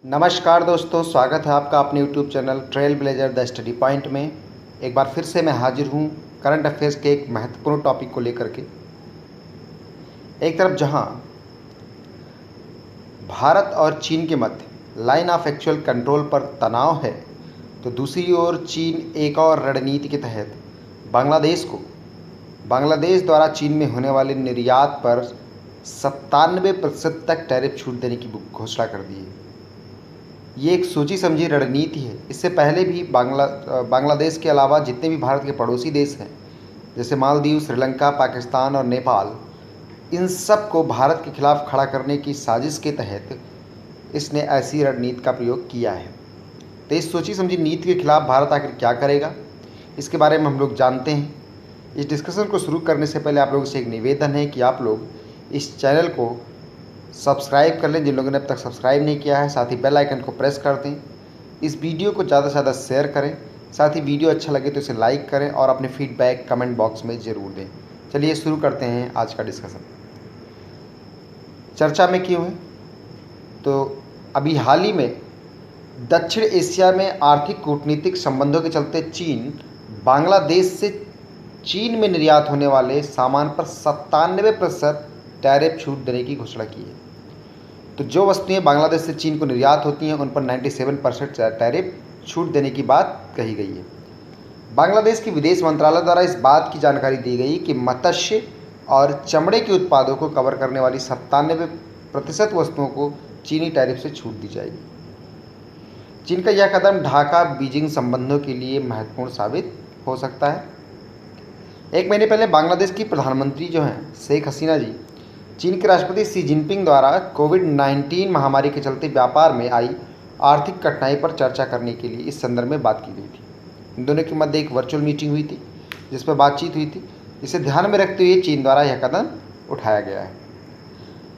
नमस्कार दोस्तों, स्वागत है आपका अपने YouTube channel trail blazer the study point में। एक बार फिर से मैं हाजिर हूँ करंट अफेयर्स के एक महत्वपूर्ण टॉपिक को लेकर के। एक तरफ जहाँ भारत और चीन के मध्य लाइन ऑफ एक्चुअल कंट्रोल पर तनाव है, तो दूसरी ओर चीन एक और रणनीति के तहत बांग्लादेश द्वारा चीन में होने वाले निर्यात पर 97% तक टैरिफ छूट देने की घोषणा कर दी है। ये एक सोची समझी रणनीति है। इससे पहले भी बांग्लादेश के अलावा जितने भी भारत के पड़ोसी देश हैं, जैसे मालदीव, श्रीलंका, पाकिस्तान और नेपाल, इन सब को भारत के खिलाफ खड़ा करने की साजिश के तहत इसने ऐसी रणनीति का प्रयोग किया है। तो इस सोची समझी नीति के खिलाफ भारत आखिर क्या करेगा, इसके बारे में हम लोग जानते हैं। इस डिस्कशन को शुरू करने से पहले आप लोगों से एक निवेदन है कि आप लोग इस चैनल को सब्सक्राइब कर लें, जिन लोगों ने अब तक सब्सक्राइब नहीं किया है। साथ ही बेल आइकन को प्रेस कर दें। इस वीडियो को ज़्यादा से ज़्यादा शेयर करें। साथ ही वीडियो अच्छा लगे तो इसे लाइक करें और अपने फीडबैक कमेंट बॉक्स में ज़रूर दें। चलिए शुरू करते हैं आज का डिस्कशन। चर्चा में क्यों है, तो अभी हाल ही में दक्षिण एशिया में आर्थिक कूटनीतिक संबंधों के चलते चीन बांग्लादेश से चीन में निर्यात होने वाले सामान पर 97% टैरिफ छूट देने की घोषणा की है। तो जो वस्तुएं बांग्लादेश से चीन को निर्यात होती हैं, उन पर 97% टैरिफ छूट देने की बात कही गई है। बांग्लादेश के विदेश मंत्रालय द्वारा इस बात की जानकारी दी गई कि मत्स्य और चमड़े के उत्पादों को कवर करने वाली 97% वस्तुओं को चीनी टैरिफ से छूट दी जाएगी। चीन का यह कदम ढाका बीजिंग संबंधों के लिए महत्वपूर्ण साबित हो सकता है। एक महीने पहले बांग्लादेश की प्रधानमंत्री जो हैं शेख हसीना जी, चीन के राष्ट्रपति शी जिनपिंग द्वारा कोविड-19 महामारी के चलते व्यापार में आई आर्थिक कठिनाई पर चर्चा करने के लिए इस संदर्भ में बात की गई थी। इन दोनों के मध्य एक वर्चुअल मीटिंग हुई थी, जिस पर बातचीत हुई थी, जिसे ध्यान में रखते हुए चीन द्वारा यह कदम उठाया गया है।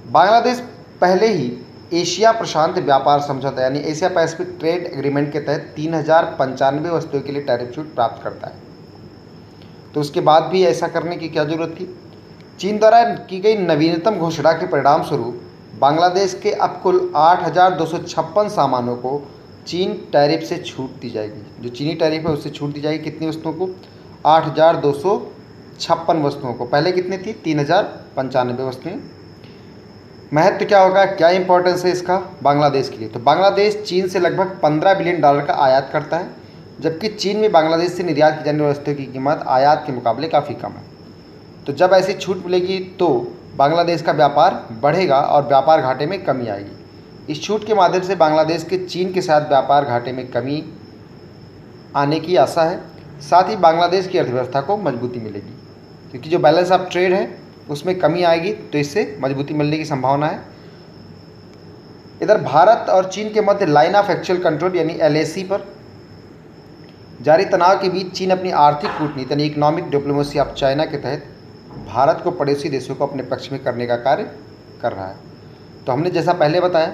बांग्लादेश पहले ही एशिया प्रशांत व्यापार समझौता यानी एशिया पैसिफिक ट्रेड एग्रीमेंट के तहत 3095 वस्तुओं के लिए टैरिफ छूट प्राप्त करता है। तो उसके बाद भी ऐसा करने की क्या जरूरत थी। चीन द्वारा की गई नवीनतम घोषणा के परिणाम स्वरूप बांग्लादेश के अब कुल 8256 सामानों को चीन टैरिफ से छूट दी जाएगी। जो चीनी टैरिफ है उससे छूट दी जाएगी। कितनी वस्तुओं को? 8256 वस्तुओं को। पहले कितनी थी? 3095 वस्तुएं। महत्व क्या होगा, क्या इंपॉर्टेंस है इसका बांग्लादेश के लिए? तो बांग्लादेश चीन से लगभग $15 बिलियन का आयात करता है, जबकि चीन में बांग्लादेश से निर्यात की जाने वाली वस्तुओं की कीमत आयात के मुकाबले काफ़ी कम है। तो जब ऐसी छूट मिलेगी तो बांग्लादेश का व्यापार बढ़ेगा और व्यापार घाटे में कमी आएगी। इस छूट के माध्यम से बांग्लादेश के चीन के साथ व्यापार घाटे में कमी आने की आशा है। साथ ही बांग्लादेश की अर्थव्यवस्था को मजबूती मिलेगी, क्योंकि जो बैलेंस ऑफ ट्रेड है उसमें कमी आएगी, तो इससे मजबूती मिलने की संभावना है। इधर भारत और चीन के मध्य लाइन ऑफ एक्चुअल कंट्रोल यानी LAC पर जारी तनाव के बीच चीन अपनी आर्थिक कूटनीति यानी इकोनॉमिक डिप्लोमेसी ऑफ चाइना के तहत भारत को पड़ोसी देशों को अपने पक्ष में करने का कार्य कर रहा है। तो हमने जैसा पहले बताया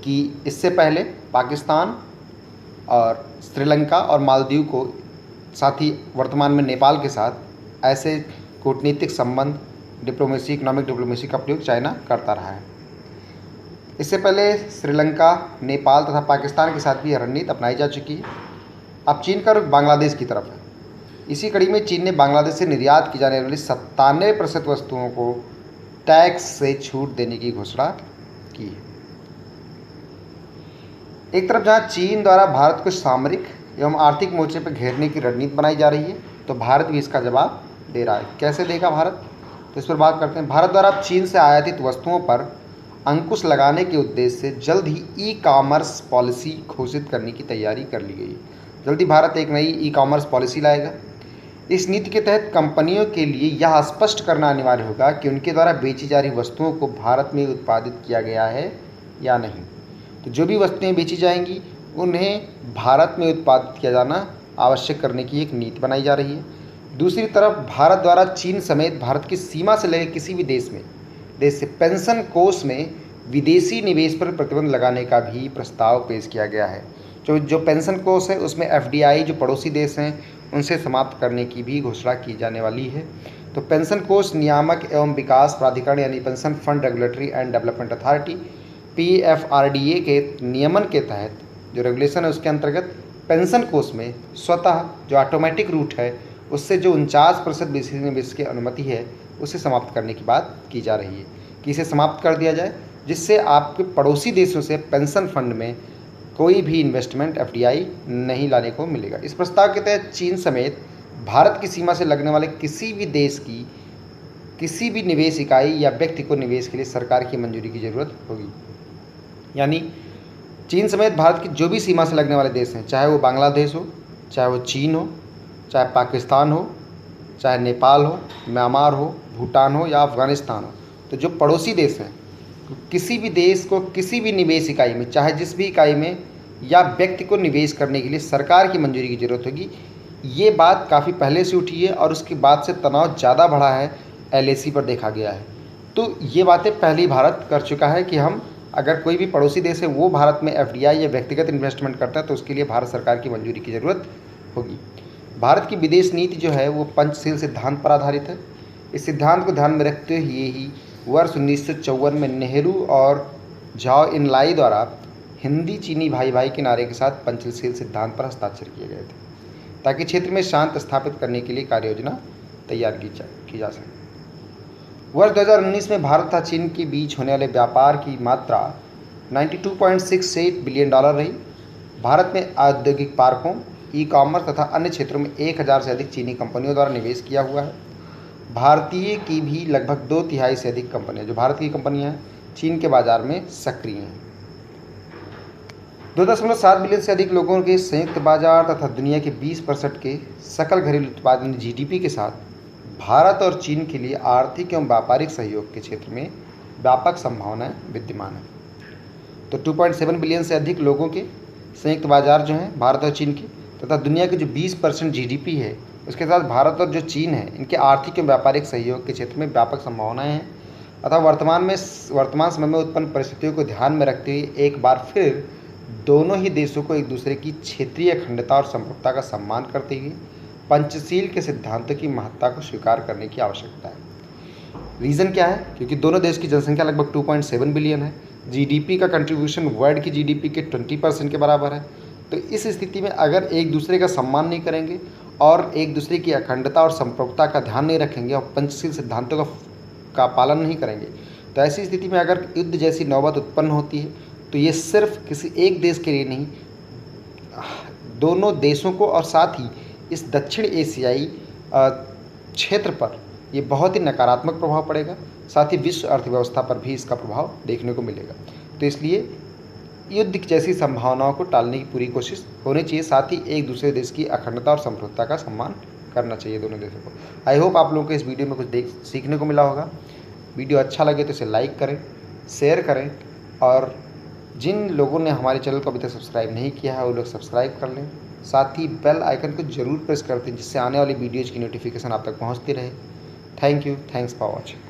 कि इससे पहले पाकिस्तान और श्रीलंका और मालदीव को, साथ ही वर्तमान में नेपाल के साथ ऐसे कूटनीतिक संबंध, डिप्लोमेसी, इकोनॉमिक डिप्लोमेसी का प्रयोग चाइना करता रहा है। इससे पहले श्रीलंका, नेपाल तथा पाकिस्तान के साथ भी यह रणनीति अपनाई जा चुकी है। अब चीन का रुख बांग्लादेश की तरफ है। इसी कड़ी में चीन ने बांग्लादेश से निर्यात की जाने वाली 97% वस्तुओं को टैक्स से छूट देने की घोषणा की है। एक तरफ जहां चीन द्वारा भारत को सामरिक एवं आर्थिक मोर्चे पर घेरने की रणनीति बनाई जा रही है, तो भारत भी इसका जवाब दे रहा है। कैसे देगा भारत, तो इस पर बात करते हैं। भारत द्वारा चीन से आयातित वस्तुओं पर अंकुश लगाने के उद्देश्य से जल्द ही ई-कॉमर्स पॉलिसी घोषित करने की तैयारी कर ली गई। जल्दी भारत एक नई ई-कॉमर्स पॉलिसी लाएगा। इस नीति के तहत कंपनियों के लिए यह स्पष्ट करना अनिवार्य होगा कि उनके द्वारा बेची जा रही वस्तुओं को भारत में उत्पादित किया गया है या नहीं। तो जो भी वस्तुएं बेची जाएंगी उन्हें भारत में उत्पादित किया जाना आवश्यक करने की एक नीति बनाई जा रही है। दूसरी तरफ भारत द्वारा चीन समेत भारत की सीमा से लगे किसी भी देश से पेंशन कोष में विदेशी निवेश पर प्रतिबंध लगाने का भी प्रस्ताव पेश किया गया है। जो पेंशन कोष है उसमें FDI जो पड़ोसी देश हैं उनसे समाप्त करने की भी घोषणा की जाने वाली है। तो पेंशन कोष नियामक एवं विकास प्राधिकरण यानी pension fund regulatory and development authority PFRDA के नियमन के तहत जो रेगुलेशन है उसके अंतर्गत पेंशन कोष में स्वतः जो ऑटोमेटिक रूट है उससे जो 49% विदेशी निवेश की अनुमति है उसे समाप्त करने की बात की जा रही है कि इसे समाप्त कर दिया जाए, जिससे आपके पड़ोसी देशों से पेंशन फंड में कोई भी इन्वेस्टमेंट FDI नहीं लाने को मिलेगा। इस प्रस्ताव के तहत चीन समेत भारत की सीमा से लगने वाले किसी भी देश की किसी भी निवेश इकाई या व्यक्ति को निवेश के लिए सरकार की मंजूरी की जरूरत होगी। यानी चीन समेत भारत की जो भी सीमा से लगने वाले देश हैं, चाहे वो बांग्लादेश हो, चाहे वो चीन हो, चाहे पाकिस्तान हो, चाहे नेपाल हो, म्यांमार हो, भूटान हो या अफ़गानिस्तान हो, तो जो पड़ोसी देश हैं किसी भी देश को किसी भी निवेश इकाई में, चाहे जिस भी इकाई में या व्यक्ति को निवेश करने के लिए सरकार की मंजूरी की जरूरत होगी। ये बात काफ़ी पहले से उठी है और उसके बाद से तनाव ज़्यादा बढ़ा है, LAC पर देखा गया है। तो ये बातें पहले ही भारत कर चुका है कि हम अगर कोई भी पड़ोसी देश है वो भारत में FDI या व्यक्तिगत इन्वेस्टमेंट करता है तो उसके लिए भारत सरकार की मंजूरी की ज़रूरत होगी। भारत की विदेश नीति जो है वो पंचशील सिद्धांत पर आधारित है। इस सिद्धांत को ध्यान में रखते हुए ही वर्ष 1954 में नेहरू और झाओ इनलाई द्वारा हिंदी चीनी भाई भाई के नारे के साथ पंचशील सिद्धांत पर हस्ताक्षर किए गए थे ताकि क्षेत्र में शांति स्थापित करने के लिए कार्य योजना तैयार की जा सके। वर्ष 2019 में भारत तथा चीन के बीच होने वाले व्यापार की मात्रा $92.68 बिलियन रही। भारत में औद्योगिक पार्कों, ई-कॉमर्स तथा अन्य क्षेत्रों में 1000 से अधिक चीनी कंपनियों द्वारा निवेश किया हुआ है। भारतीय की भी लगभग 2/3 से अधिक कंपनियां, जो भारत की कंपनियां हैं, चीन के बाजार में सक्रिय हैं। 2.7 बिलियन से अधिक लोगों के संयुक्त बाजार तथा दुनिया के 20% के सकल घरेलू उत्पाद GDP के साथ भारत और चीन के लिए आर्थिक एवं व्यापारिक सहयोग के क्षेत्र में व्यापक संभावनाएं विद्यमान हैं। तो 2.7 बिलियन से अधिक लोगों के संयुक्त बाजार जो हैं भारत और चीन के, तथा दुनिया के जो 20% GDP है उसके साथ भारत और जो चीन है, इनके आर्थिक एवं व्यापारिक सहयोग के क्षेत्र में व्यापक संभावनाएं हैं। अतः वर्तमान समय में उत्पन्न परिस्थितियों को ध्यान में रखते हुए एक बार फिर दोनों ही देशों को एक दूसरे की क्षेत्रीय अखंडता और संप्रभुता का सम्मान करते हुए पंचशील के सिद्धांतों की महत्ता को स्वीकार करने की आवश्यकता है। रीज़न क्या है? क्योंकि दोनों देश की जनसंख्या लगभग 2.7 बिलियन है। GDP का कंट्रीब्यूशन वर्ल्ड की GDP के 20% के बराबर है। तो इस स्थिति में अगर एक दूसरे का सम्मान नहीं करेंगे और एक दूसरे की अखंडता और संप्रभुता का ध्यान नहीं रखेंगे और पंचशील सिद्धांतों का पालन नहीं करेंगे, तो ऐसी स्थिति में अगर युद्ध जैसी नौबत उत्पन्न होती है तो ये सिर्फ किसी एक देश के लिए नहीं, दोनों देशों को और साथ ही इस दक्षिण एशियाई क्षेत्र पर ये बहुत ही नकारात्मक प्रभाव पड़ेगा। साथ ही विश्व अर्थव्यवस्था पर भी इसका प्रभाव देखने को मिलेगा। तो इसलिए युद्ध जैसी संभावनाओं को टालने की पूरी कोशिश होनी चाहिए। साथ ही एक दूसरे देश की अखंडता और संप्रभुता का सम्मान करना चाहिए दोनों देशों को। आई होप आप लोगों को इस वीडियो में कुछ सीखने को मिला होगा। वीडियो अच्छा लगे तो इसे लाइक करें, शेयर करें और जिन लोगों ने हमारे चैनल को अभी तक सब्सक्राइब नहीं किया है वो लोग सब्सक्राइब कर लें। साथ ही बेल आइकन को जरूर प्रेस कर दें जिससे आने वाली वीडियोज़ की नोटिफिकेशन आप तक पहुंचती रहे। Thank you, thanks for watching.